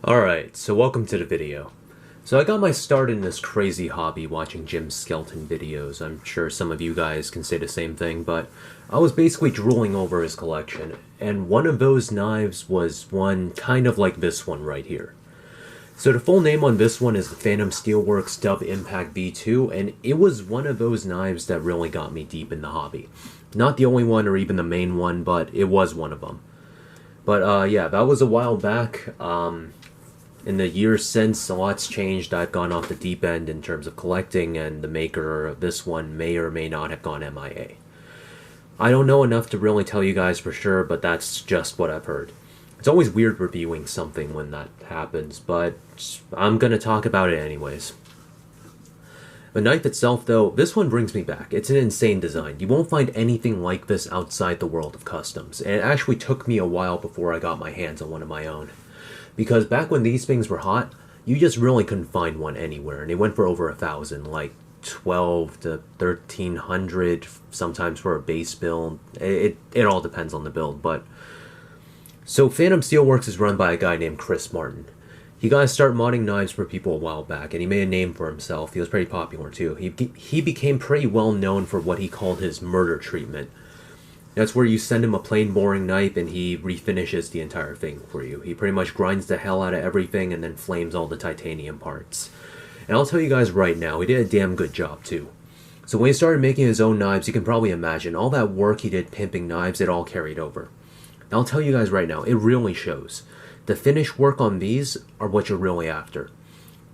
Alright, so welcome to the video. So I got my start in this crazy hobby watching Jim Skelton videos. I'm sure some of you guys can say the same thing, but I was basically drooling over his collection, and one of those knives was one kind of like this one right here. So the full name on this one is the Phantom Steelworks Dub Impact V2, and it was one of those knives that really got me deep in the hobby. Not the only one or even the main one, but it was one of them. But yeah, that was a while back. In the years since, a lot's changed. I've gone off the deep end in terms of collecting, and the maker of this one may or may not have gone MIA. I don't know enough to really tell you guys for sure, but that's just what I've heard. It's always weird reviewing something when that happens, but I'm gonna talk about it anyways. The knife itself, though, this one brings me back. It's an insane design. You won't find anything like this outside the world of customs, and it actually took me a while before I got my hands on one of my own. Because back when these things were hot, you just really couldn't find one anywhere, and they went for over 1,000, like 12 to 1,300, sometimes for a base build. It all depends on the build, but... So Phantom Steelworks is run by a guy named Chris Martin. He got to start modding knives for people a while back, and he made a name for himself. He was pretty popular too. He became pretty well known for what he called his murder treatment. That's where you send him a plain boring knife and he refinishes the entire thing for you. He pretty much grinds the hell out of everything and then flames all the titanium parts. And I'll tell you guys right now, he did a damn good job too. So when he started making his own knives, you can probably imagine all that work he did pimping knives, it all carried over. And I'll tell you guys right now, it really shows. The finish work on these are what you're really after.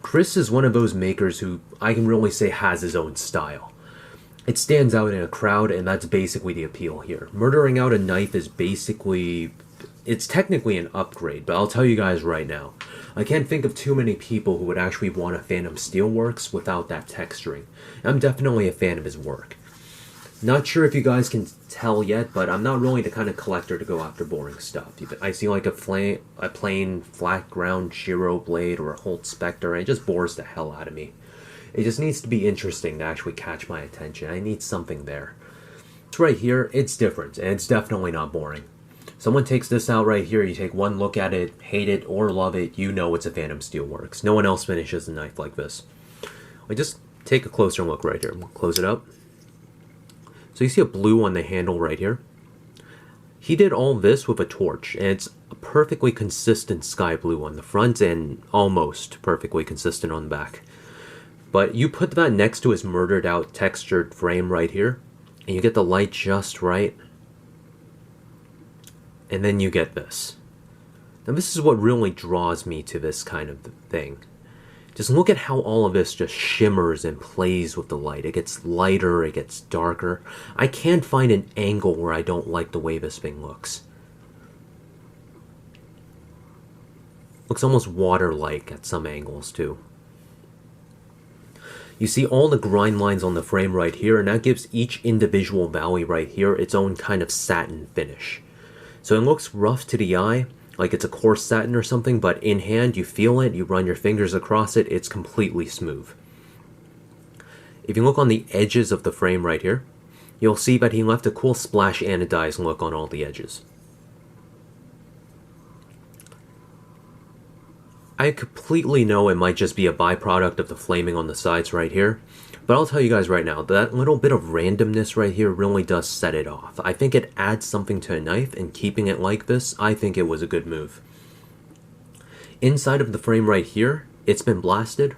Chris is one of those makers who I can really say has his own style. It stands out in a crowd, and that's basically the appeal here. Murdering out a knife is basically... It's technically an upgrade, but I'll tell you guys right now. I can't think of too many people who would actually want a Phantom Steelworks without that texturing. I'm definitely a fan of his work. Not sure if you guys can tell yet, but I'm not really the kind of collector to go after boring stuff. I see like a plain flat ground Shiro blade or a Holt Spectre, and it just bores the hell out of me. It just needs to be interesting to actually catch my attention. I need something there. It's right here, it's different, and it's definitely not boring. Someone takes this out right here, you take one look at it, hate it or love it, you know it's a Phantom Steelworks. No one else finishes a knife like this. Just take a closer look right here. We'll close it up. So you see a blue on the handle right here? He did all this with a torch, and it's a perfectly consistent sky blue on the front and almost perfectly consistent on the back. But you put that next to his murdered out textured frame right here, and you get the light just right, and then you get this. Now this is what really draws me to this kind of thing. Just look at how all of this just shimmers and plays with the light. It gets lighter, it gets darker. I can't find an angle where I don't like the way this thing looks. Looks almost water-like at some angles too. You see all the grind lines on the frame right here, and that gives each individual valley right here its own kind of satin finish. So it looks rough to the eye, like it's a coarse satin or something, but in hand you feel it, you run your fingers across it, it's completely smooth. If you look on the edges of the frame right here, you'll see that he left a cool splash anodized look on all the edges. I completely know it might just be a byproduct of the flaming on the sides right here, but I'll tell you guys right now, that little bit of randomness right here really does set it off. I think it adds something to a knife, and keeping it like this, I think it was a good move. Inside of the frame right here, it's been blasted.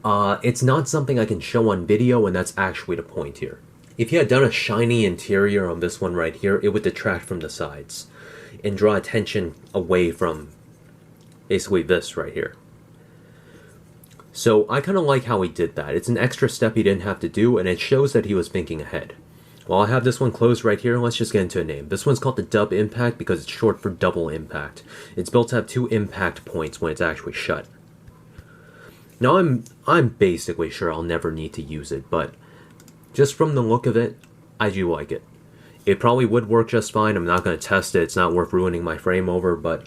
It's not something I can show on video, and that's actually the point here. If you had done a shiny interior on this one right here, it would detract from the sides and draw attention away from basically this right here. So I kind of like how he did that. It's an extra step he didn't have to do, and it shows that he was thinking ahead. While I have this one closed right here, let's just get into a name. This one's called the Dub Impact because it's short for double impact. It's built to have 2 impact points when it's actually shut. Now I'm basically sure I'll never need to use it, but just from the look of it, I do like it. It probably would work just fine. I'm not going to test it. It's not worth ruining my frame over, but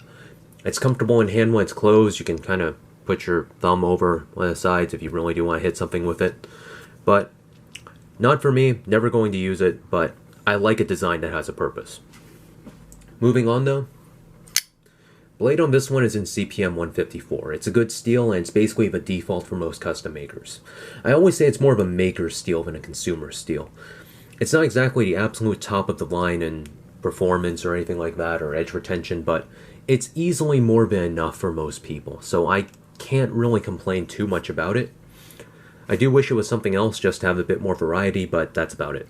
it's comfortable in hand when it's closed. You can kind of put your thumb over one of the sides if you really do want to hit something with it. But not for me, never going to use it, but I like a design that has a purpose. Moving on though, Blade on this one is in CPM 154. It's a good steel, and it's basically the default for most custom makers. I always say it's more of a maker's steel than a consumer steel. It's not exactly the absolute top of the line in performance or anything like that, or edge retention, but it's easily more than enough for most people, so I can't really complain too much about it. I do wish it was something else just to have a bit more variety, but that's about it.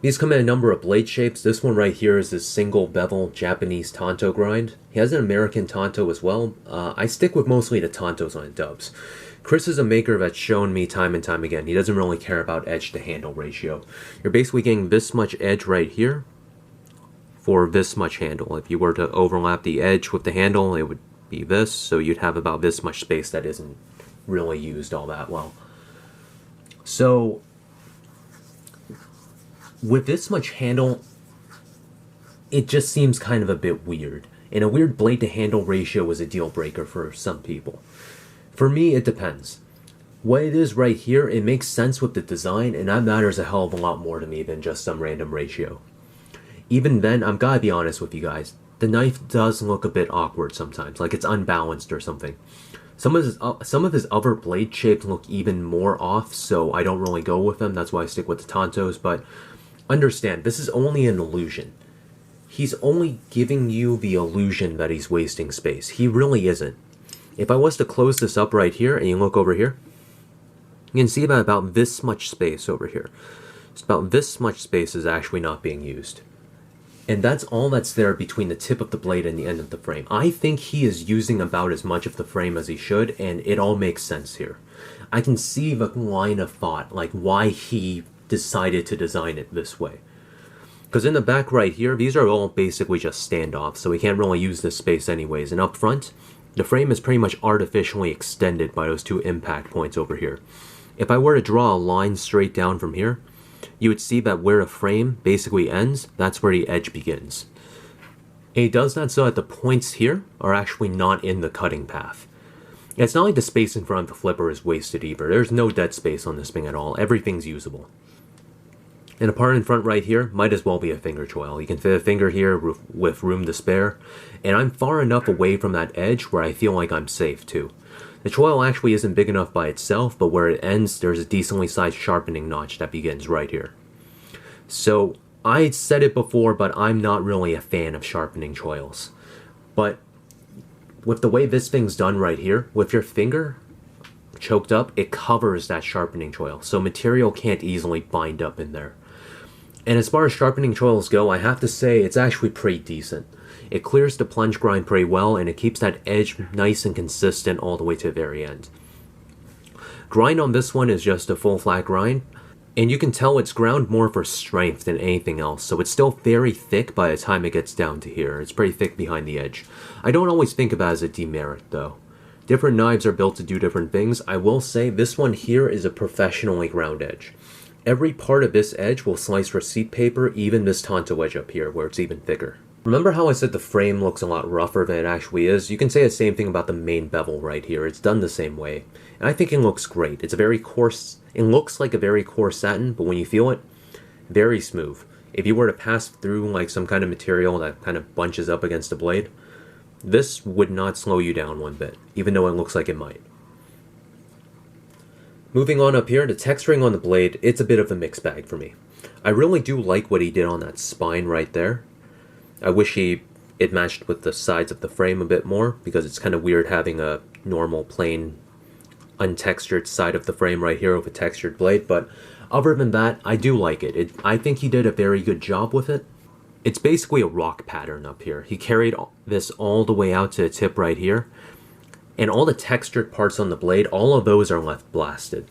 These come in a number of blade shapes. This one right here is this single bevel Japanese tanto grind. He has an American tanto as well. I stick with mostly the tantos on the dubs. Chris is a maker that's shown me time and time again, he doesn't really care about edge to handle ratio. You're basically getting this much edge right here for this much handle. If you were to overlap the edge with the handle, it would be this, so you'd have about this much space that isn't really used all that well. So with this much handle, it just seems kind of a bit weird. And a weird blade to handle ratio is a deal breaker for some people. For me, it depends. What it is right here, it makes sense with the design, and that matters a hell of a lot more to me than just some random ratio. Even then, I'm gotta be honest with you guys, the knife does look a bit awkward sometimes, like it's unbalanced or something. Some of his other blade shapes look even more off, so I don't really go with them. That's why I stick with the tantos, but understand, this is only an illusion. He's only giving you the illusion that he's wasting space. He really isn't. If I was to close this up right here, and you look over here, you can see that about this much space over here. It's about this much space is actually not being used. And that's all that's there between the tip of the blade and the end of the frame. I think he is using about as much of the frame as he should, and it all makes sense here. I can see the line of thought, like why he decided to design it this way. Because in the back right here, these are all basically just standoffs, so we can't really use this space anyways. And up front, the frame is pretty much artificially extended by those two impact points over here. If I were to draw a line straight down from here, you would see that where a frame basically ends, that's where the edge begins. And he does that so that the points here are actually not in the cutting path. And it's not like the space in front of the flipper is wasted either. There's no dead space on this thing at all. Everything's usable. And the part in front right here might as well be a finger choil. You can fit a finger here with room to spare, and I'm far enough away from that edge where I feel like I'm safe too. The choil actually isn't big enough by itself, but where it ends, there's a decently sized sharpening notch that begins right here. So, I said it before, but I'm not really a fan of sharpening choils. But with the way this thing's done right here, with your finger choked up, it covers that sharpening choil, so material can't easily bind up in there. And as far as sharpening choils go, I have to say it's actually pretty decent. It clears the plunge grind pretty well, and it keeps that edge nice and consistent all the way to the very end. Grind on this one is just a full flat grind, and you can tell it's ground more for strength than anything else, so it's still very thick by the time it gets down to here. It's pretty thick behind the edge. I don't always think of it as a demerit though. Different knives are built to do different things. I will say this one here is a professionally ground edge. Every part of this edge will slice receipt paper, even this tanto edge up here where it's even thicker. Remember how I said the frame looks a lot rougher than it actually is? You can say the same thing about the main bevel right here. It's done the same way. And I think it looks great. It's a very coarse, it looks like a very coarse satin, but when you feel it, very smooth. If you were to pass through like some kind of material that kind of bunches up against the blade, this would not slow you down one bit, even though it looks like it might. Moving on up here, the texturing on the blade, it's a bit of a mixed bag for me. I really do like what he did on that spine right there. I wish it matched with the sides of the frame a bit more, because it's kind of weird having a normal, plain, untextured side of the frame right here with a textured blade, but other than that, I do like it. I think he did a very good job with it. It's basically a rock pattern up here. He carried this all the way out to the tip right here, and all the textured parts on the blade, all of those are left blasted.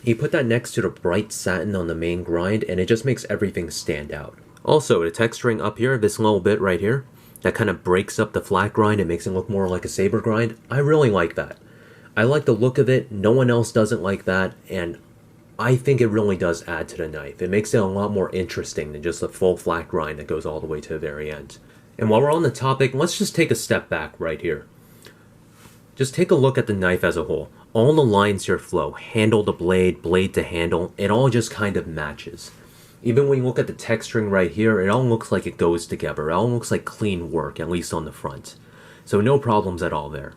He put that next to the bright satin on the main grind, and it just makes everything stand out. Also, the texturing up here, this little bit right here, that kind of breaks up the flat grind and makes it look more like a saber grind, I really like that. I like the look of it, no one else doesn't like that, and I think it really does add to the knife. It makes it a lot more interesting than just a full flat grind that goes all the way to the very end. And while we're on the topic, let's just take a step back right here. Just take a look at the knife as a whole. All the lines here flow. Handle to blade, blade to handle, it all just kind of matches. Even when you look at the texturing right here, it all looks like it goes together. It all looks like clean work, at least on the front. So no problems at all there.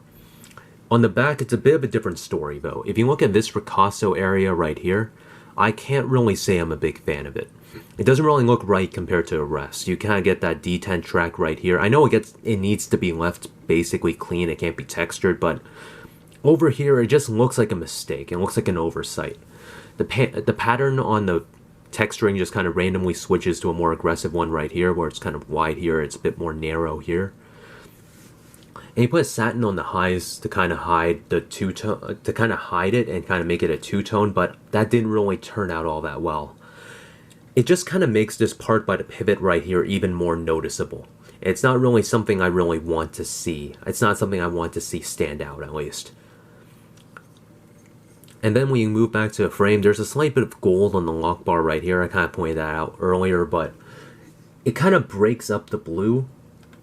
On the back, it's a bit of a different story though. If you look at this ricasso area right here, I can't really say I'm a big fan of it. It doesn't really look right compared to the rest. You kind of get that detent track right here. I know it needs to be left basically clean. It can't be textured, but over here, it just looks like a mistake. It looks like an oversight. The pattern on the texturing just kind of randomly switches to a more aggressive one right here, where it's kind of wide here. It's a bit more narrow here. And you put satin on the highs to kind of hide the two-tone, to kind of hide it and kind of make it a two-tone, but that didn't really turn out all that well. It just kind of makes this part by the pivot right here even more noticeable. It's not really something I really want to see. It's not something I want to see stand out, at least. And then when you move back to the frame, there's a slight bit of gold on the lock bar right here. I kind of pointed that out earlier, but it kind of breaks up the blue.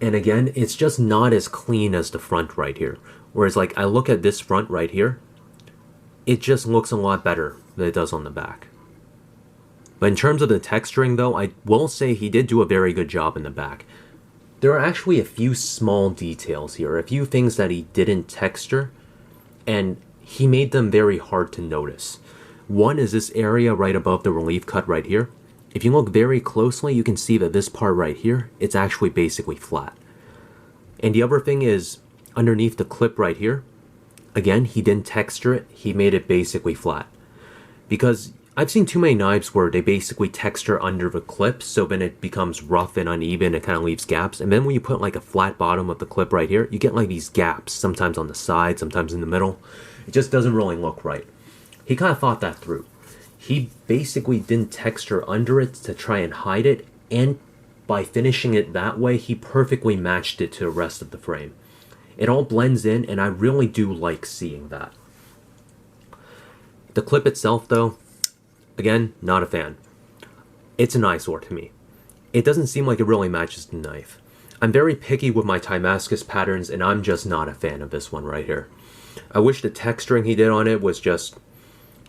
And again, it's just not as clean as the front right here. Whereas like I look at this front right here, it just looks a lot better than it does on the back. But in terms of the texturing though, I will say he did do a very good job in the back. There are actually a few small details here, a few things that he didn't texture, and he made them very hard to notice. One is this area right above the relief cut right here. If you look very closely, you can see that this part right here, it's actually basically flat. And the other thing is, underneath the clip right here, again, he didn't texture it, he made it basically flat. Because I've seen too many knives where they basically texture under the clip, so then it becomes rough and uneven, it kind of leaves gaps. And then when you put like a flat bottom of the clip right here, you get like these gaps, sometimes on the side, sometimes in the middle. It just doesn't really look right. He kind of thought that through. He basically didn't texture under it to try and hide it, and by finishing it that way, he perfectly matched it to the rest of the frame. It all blends in, and I really do like seeing that. The clip itself, though, again, not a fan. It's an eyesore to me. It doesn't seem like it really matches the knife. I'm very picky with my Damascus patterns, and I'm just not a fan of this one right here. I wish the texturing he did on it was just...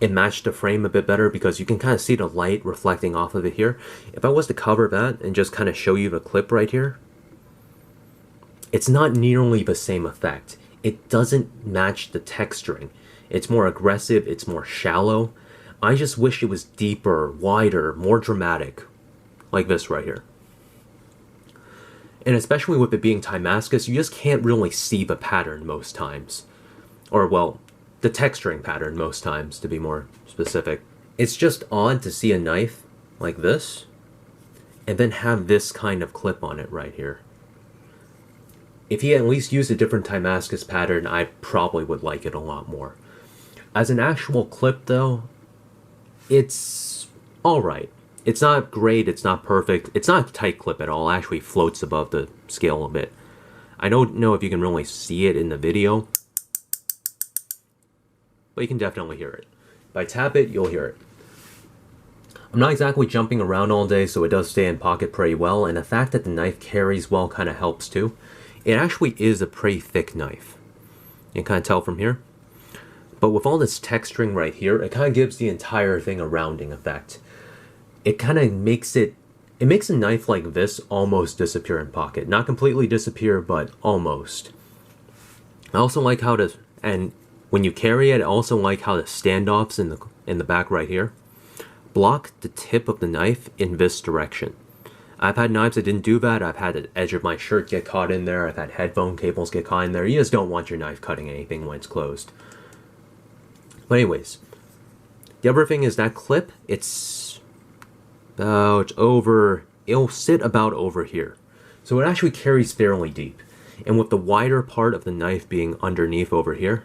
it matched the frame a bit better because you can kind of see the light reflecting off of it here. If I was to cover that and just kind of show you the clip right here, it's not nearly the same effect. It doesn't match the texturing. It's more aggressive, it's more shallow. I just wish it was deeper, wider, more dramatic, like this right here. And especially with it being Damascus, you just can't really see the pattern most times. Or, well, the texturing pattern most times, to be more specific. It's just odd to see a knife like this, and then have this kind of clip on it right here. If he at least used a different Damascus pattern, I probably would like it a lot more. As an actual clip though, it's alright. It's not great, it's not perfect, it's not a tight clip at all, it actually floats above the scale a bit. I don't know if you can really see it in the video, but you can definitely hear it. If I tap it, you'll hear it. I'm not exactly jumping around all day, so it does stay in pocket pretty well, and the fact that the knife carries well kind of helps too. It actually is a pretty thick knife. You can kind of tell from here. But with all this texturing right here, it kind of gives the entire thing a rounding effect. It kind of makes it makes a knife like this almost disappear in pocket. Not completely disappear, but almost. I also like how to, and when you carry it, I also like how the standoffs in the back right here block the tip of the knife in this direction. I've had knives that didn't do that. I've had the edge of my shirt get caught in there. I've had headphone cables get caught in there. You just don't want your knife cutting anything when it's closed. But anyways, the other thing is that clip, it's about over, it'll sit about over here. So it actually carries fairly deep. And with the wider part of the knife being underneath over here,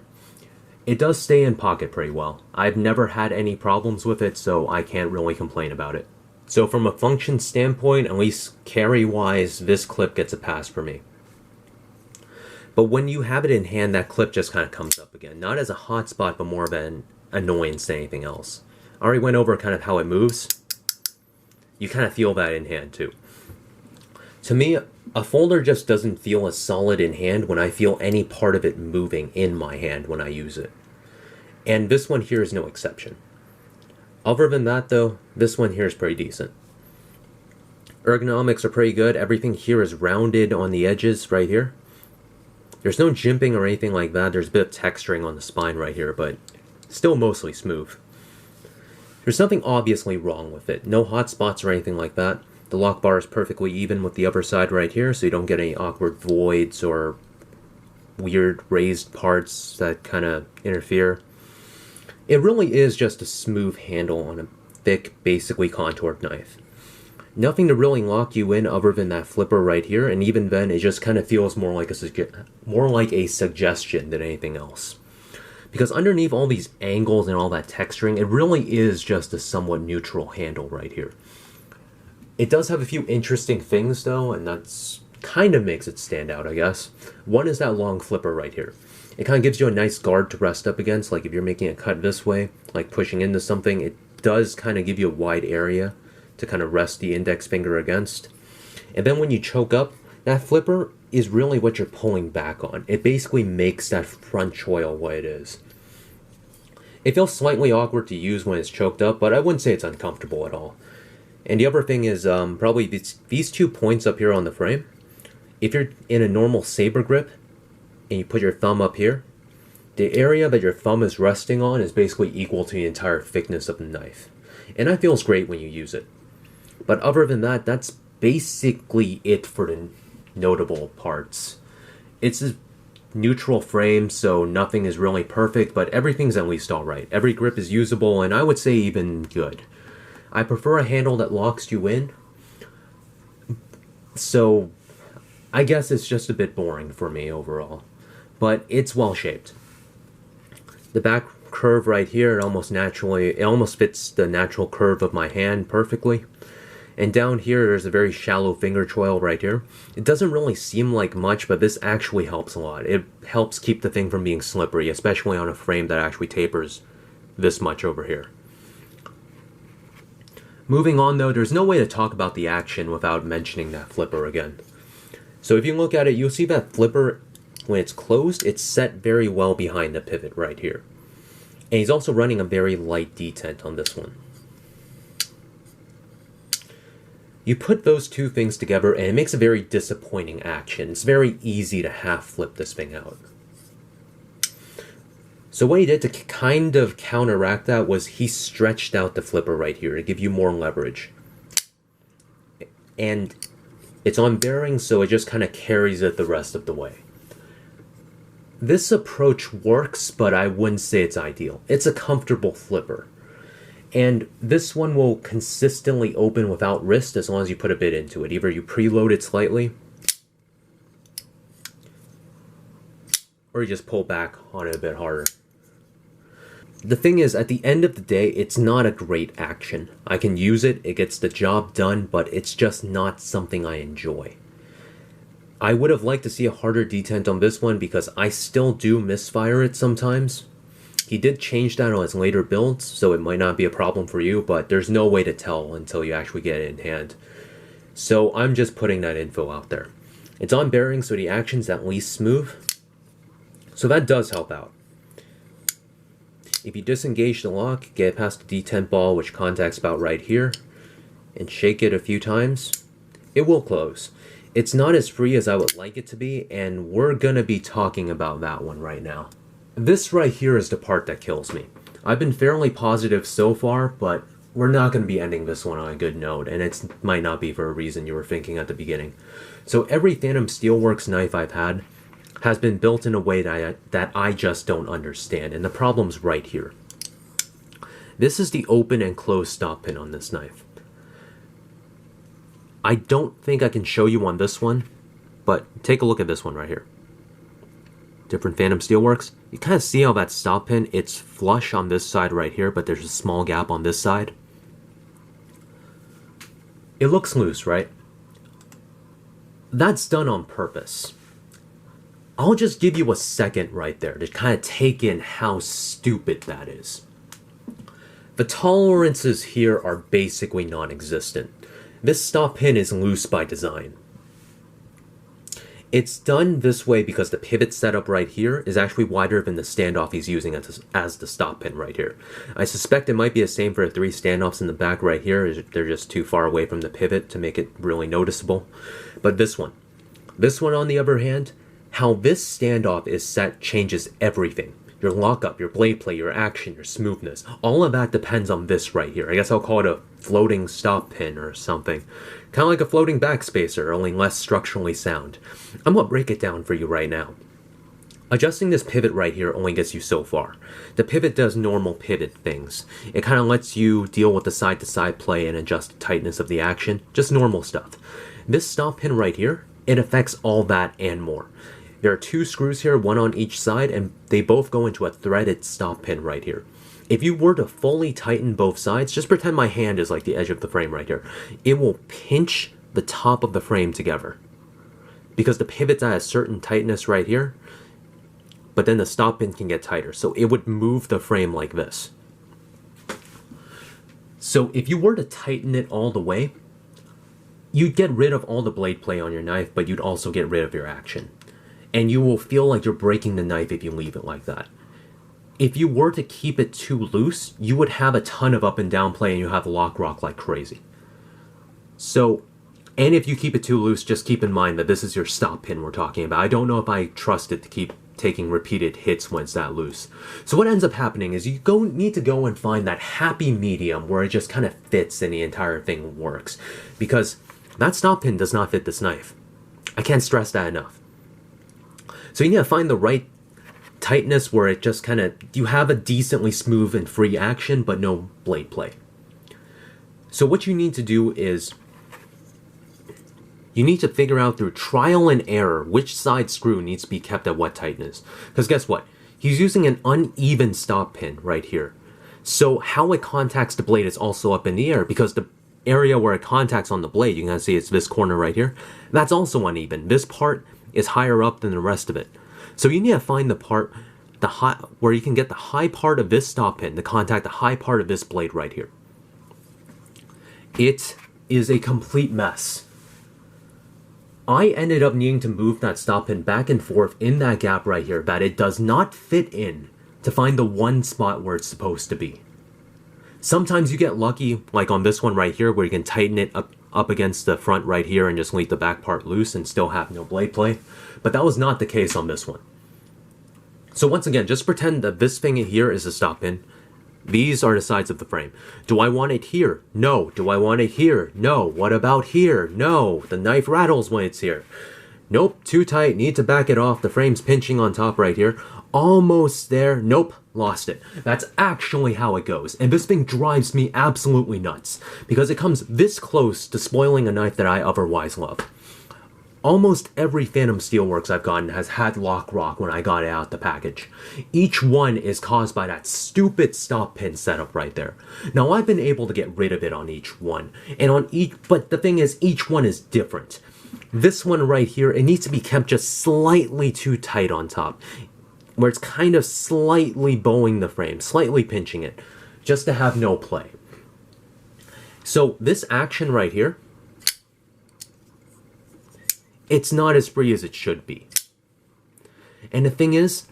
it does stay in pocket pretty well. I've never had any problems with it, so I can't really complain about it. So from a function standpoint, at least carry-wise, this clip gets a pass for me. But when you have it in hand, that clip just kind of comes up again. Not as a hotspot, but more of an annoyance than anything else. I already went over kind of how it moves. You kind of feel that in hand too. To me, a folder just doesn't feel as solid in hand when I feel any part of it moving in my hand when I use it. And this one here is no exception. Other than that though, this one here is pretty decent. Ergonomics are pretty good. Everything here is rounded on the edges right here. There's no jimping or anything like that. There's a bit of texturing on the spine right here, but still mostly smooth. There's nothing obviously wrong with it. No hot spots or anything like that. The lock bar is perfectly even with the upper side right here, so you don't get any awkward voids or weird raised parts that kind of interfere. It really is just a smooth handle on a thick, basically contoured knife. Nothing to really lock you in other than that flipper right here, and even then it just kind of feels more like a suggestion than anything else. Because underneath all these angles and all that texturing, it really is just a somewhat neutral handle right here. It does have a few interesting things though, and that's kind of makes it stand out, I guess. One is that long flipper right here. It kind of gives you a nice guard to rest up against, like if you're making a cut this way, like pushing into something, it does kind of give you a wide area to kind of rest the index finger against. And then when you choke up, that flipper is really what you're pulling back on. It basically makes that front choil what it is. It feels slightly awkward to use when it's choked up, but I wouldn't say it's uncomfortable at all. And the other thing is probably these 2 points up here on the frame. If you're in a normal saber grip and you put your thumb up here, the area that your thumb is resting on is basically equal to the entire thickness of the knife. And that feels great when you use it. But other than that, that's basically it for the notable parts. It's a neutral frame, so nothing is really perfect, but everything's at least alright. Every grip is usable, and I would say even good. I prefer a handle that locks you in, so I guess it's just a bit boring for me overall. But it's well shaped. The back curve right here, it almost fits the natural curve of my hand perfectly. And down here, there's a very shallow finger choil right here. It doesn't really seem like much, but this actually helps a lot. It helps keep the thing from being slippery, especially on a frame that actually tapers this much over here. Moving on though, there's no way to talk about the action without mentioning that flipper again. So if you look at it, you'll see that flipper, when it's closed, it's set very well behind the pivot right here. And he's also running a very light detent on this one. You put those two things together and it makes a very disappointing action. It's very easy to half flip this thing out. So what he did to kind of counteract that was he stretched out the flipper right here to give you more leverage. And it's on bearing, so it just kind of carries it the rest of the way. This approach works, but I wouldn't say it's ideal. It's a comfortable flipper. And this one will consistently open without wrist as long as you put a bit into it. Either you preload it slightly, or you just pull back on it a bit harder. The thing is, at the end of the day, it's not a great action. I can use it, it gets the job done, but it's just not something I enjoy. I would have liked to see a harder detent on this one because I still do misfire it sometimes. He did change that on his later builds, so it might not be a problem for you, but there's no way to tell until you actually get it in hand. So I'm just putting that info out there. It's on bearing, so the action's at least smooth. So that does help out. If you disengage the lock, get past the detent ball, which contacts about right here, and shake it a few times, it will close. It's not as free as I would like it to be, and we're gonna be talking about that one right now. This right here is the part that kills me. I've been fairly positive so far, but we're not going to be ending this one on a good note, and it might not be for a reason you were thinking at the beginning. So every Phantom Steelworks knife I've had has been built in a way that I just don't understand, and the problem's right here. This is the open and closed stop pin on this knife. I don't think I can show you on this one, but take a look at this one right here. Different Phantom Steelworks. You kind of see how that stop pin, it's flush on this side right here, but there's a small gap on this side. It looks loose, right? That's done on purpose. I'll just give you a second right there to kind of take in how stupid that is. The tolerances here are basically non-existent. This stop pin is loose by design. It's done this way because the pivot setup right here is actually wider than the standoff he's using as the stop pin right here. I suspect it might be the same for the 3 standoffs in the back right here. They're just too far away from the pivot to make it really noticeable. But this one on the other hand, how this standoff is set changes everything. Your lockup, your blade play, your action, your smoothness, all of that depends on this right here. I guess I'll call it a floating stop pin or something. Kind of like a floating backspacer, only less structurally sound. I'm going to break it down for you right now. Adjusting this pivot right here only gets you so far. The pivot does normal pivot things. It kind of lets you deal with the side-to-side play and adjust the tightness of the action, just normal stuff. This stop pin right here, it affects all that and more. There are 2 screws here, one on each side, and they both go into a threaded stop pin right here. If you were to fully tighten both sides, just pretend my hand is like the edge of the frame right here. It will pinch the top of the frame together. Because the pivot's at a certain tightness right here, but then the stop pin can get tighter. So it would move the frame like this. So if you were to tighten it all the way, you'd get rid of all the blade play on your knife, but you'd also get rid of your action. And you will feel like you're breaking the knife if you leave it like that. If you were to keep it too loose, you would have a ton of up and down play and you have lock rock like crazy. So, and if you keep it too loose, just keep in mind that this is your stop pin we're talking about. I don't know if I trust it to keep taking repeated hits when it's that loose. So what ends up happening is you need to go and find that happy medium where it just kind of fits and the entire thing works. Because that stop pin does not fit this knife. I can't stress that enough. So you need to find the right tightness where it just kind of, you have a decently smooth and free action, but no blade play. So what you need to do is, you need to figure out through trial and error which side screw needs to be kept at what tightness. Because guess what? He's using an uneven stop pin right here. So how it contacts the blade is also up in the air because the area where it contacts on the blade, you can see it's this corner right here, that's also uneven. This part is higher up than the rest of it. So you need to find the part where you can get the high part of this stop pin to contact the high part of this blade right here. It is a complete mess. I ended up needing to move that stop pin back and forth in that gap right here that it does not fit in to find the one spot where it's supposed to be. Sometimes you get lucky, like on this one right here, where you can tighten it up against the front right here and just leave the back part loose and still have no blade play. But that was not the case on this one. So once again, just pretend that this thing here is a stop pin. These are the sides of the frame. Do I want it here? No. Do I want it here? No. What about here? No. The knife rattles when it's here. Nope, too tight, need to back it off. The frame's pinching on top right here. Almost there. Nope, lost it. That's actually how it goes. And this thing drives me absolutely nuts because it comes this close to spoiling a knife that I otherwise love. Almost every Phantom Steelworks I've gotten has had lock rock when I got it out the package. Each one is caused by that stupid stop pin setup right there. Now I've been able to get rid of it on each one, but the thing is each one is different. This one right here, it needs to be kept just slightly too tight on top, where it's kind of slightly bowing the frame, slightly pinching it, just to have no play. So this action right here, it's not as free as it should be. And the thing is,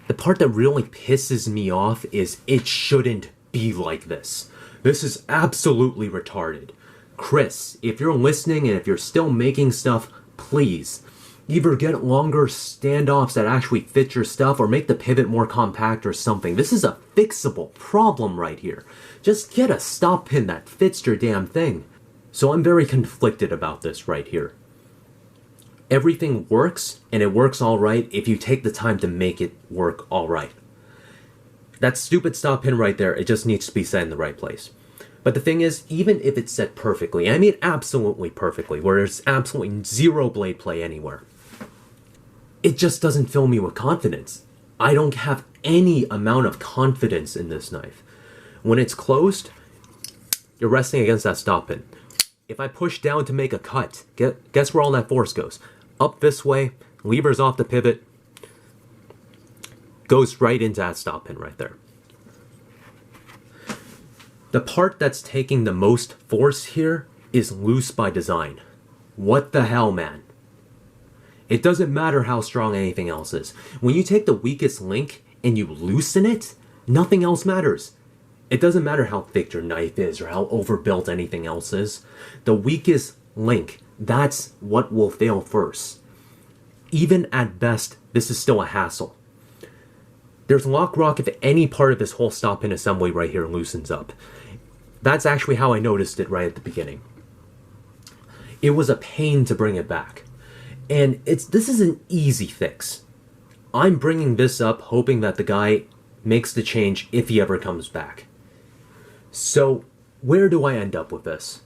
the part that really pisses me off is it shouldn't be like this. This is absolutely retarded. Chris, if you're listening and if you're still making stuff, please, either get longer standoffs that actually fit your stuff or make the pivot more compact or something. This is a fixable problem right here. Just get a stop pin that fits your damn thing. So I'm very conflicted about this right here. Everything works, and it works alright if you take the time to make it work alright. That stupid stop pin right there, it just needs to be set in the right place. But the thing is, even if it's set perfectly, I mean absolutely perfectly, where there's absolutely zero blade play anywhere, it just doesn't fill me with confidence. I don't have any amount of confidence in this knife. When it's closed, you're resting against that stop pin. If I push down to make a cut, guess where all that force goes? Up this way, levers off the pivot, goes right into that stop pin right there. The part that's taking the most force here is loose by design. What the hell, man? It doesn't matter how strong anything else is. When you take the weakest link and you loosen it, nothing else matters. It doesn't matter how thick your knife is or how overbuilt anything else is. The weakest link, that's what will fail first. Even at best, this is still a hassle. There's lock rock if any part of this whole stop pin assembly right here loosens up. That's actually how I noticed it right at the beginning. It was a pain to bring it back. And this is an easy fix. I'm bringing this up hoping that the guy makes the change if he ever comes back. So, where do I end up with this?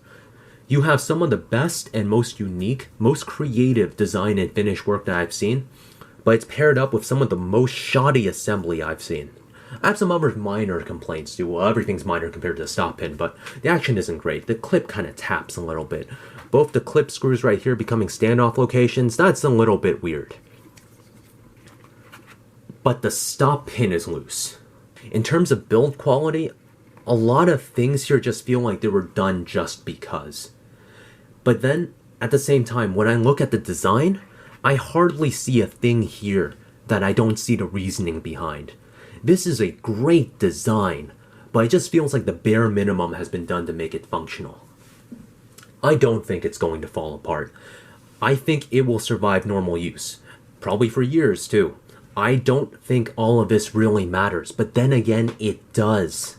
You have some of the best and most unique, most creative design and finish work that I've seen, but it's paired up with some of the most shoddy assembly I've seen. I have some other minor complaints too. Well, everything's minor compared to the stop pin, but the action isn't great. The clip kind of taps a little bit. Both the clip screws right here becoming standoff locations, that's a little bit weird. But the stop pin is loose. In terms of build quality, a lot of things here just feel like they were done just because. But then, at the same time, when I look at the design, I hardly see a thing here that I don't see the reasoning behind. This is a great design, but it just feels like the bare minimum has been done to make it functional. I don't think it's going to fall apart. I think it will survive normal use. Probably for years, too. I don't think all of this really matters, but then again, it does.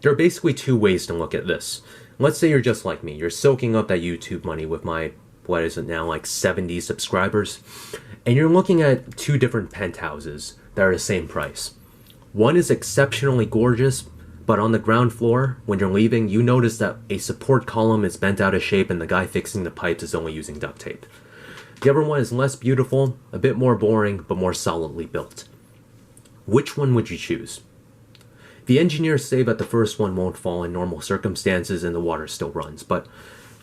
There are basically two ways to look at this. Let's say you're just like me. You're soaking up that YouTube money with my, what is it now, like 70 subscribers. And you're looking at two different penthouses that are the same price. One is exceptionally gorgeous, but on the ground floor, when you're leaving, you notice that a support column is bent out of shape and the guy fixing the pipes is only using duct tape. The other one is less beautiful, a bit more boring, but more solidly built. Which one would you choose? The engineers say that the first one won't fall in normal circumstances and the water still runs, but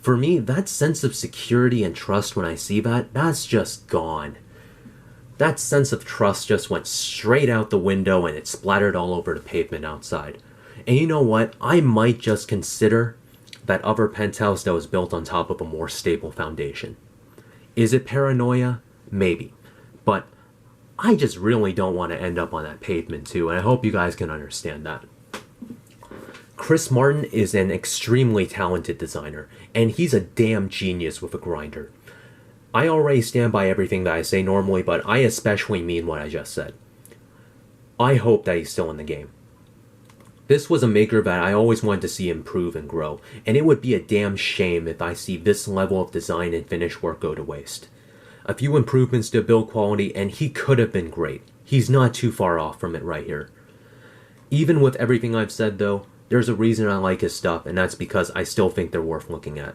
for me, that sense of security and trust when I see that, that's just gone. That sense of trust just went straight out the window and it splattered all over the pavement outside. And you know what? I might just consider that other penthouse that was built on top of a more stable foundation. Is it paranoia? Maybe. But I just really don't want to end up on that pavement too, and I hope you guys can understand that. Chris Martin is an extremely talented designer, and he's a damn genius with a grinder. I already stand by everything that I say normally, but I especially mean what I just said. I hope that he's still in the game. This was a maker that I always wanted to see improve and grow, and it would be a damn shame if I see this level of design and finish work go to waste. A few improvements to build quality, and he could have been great. He's not too far off from it right here. Even with everything I've said though, there's a reason I like his stuff, and that's because I still think they're worth looking at.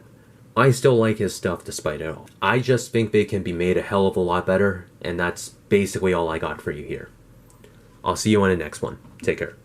I still like his stuff despite it all. I just think they can be made a hell of a lot better, and that's basically all I got for you here. I'll see you on the next one. Take care.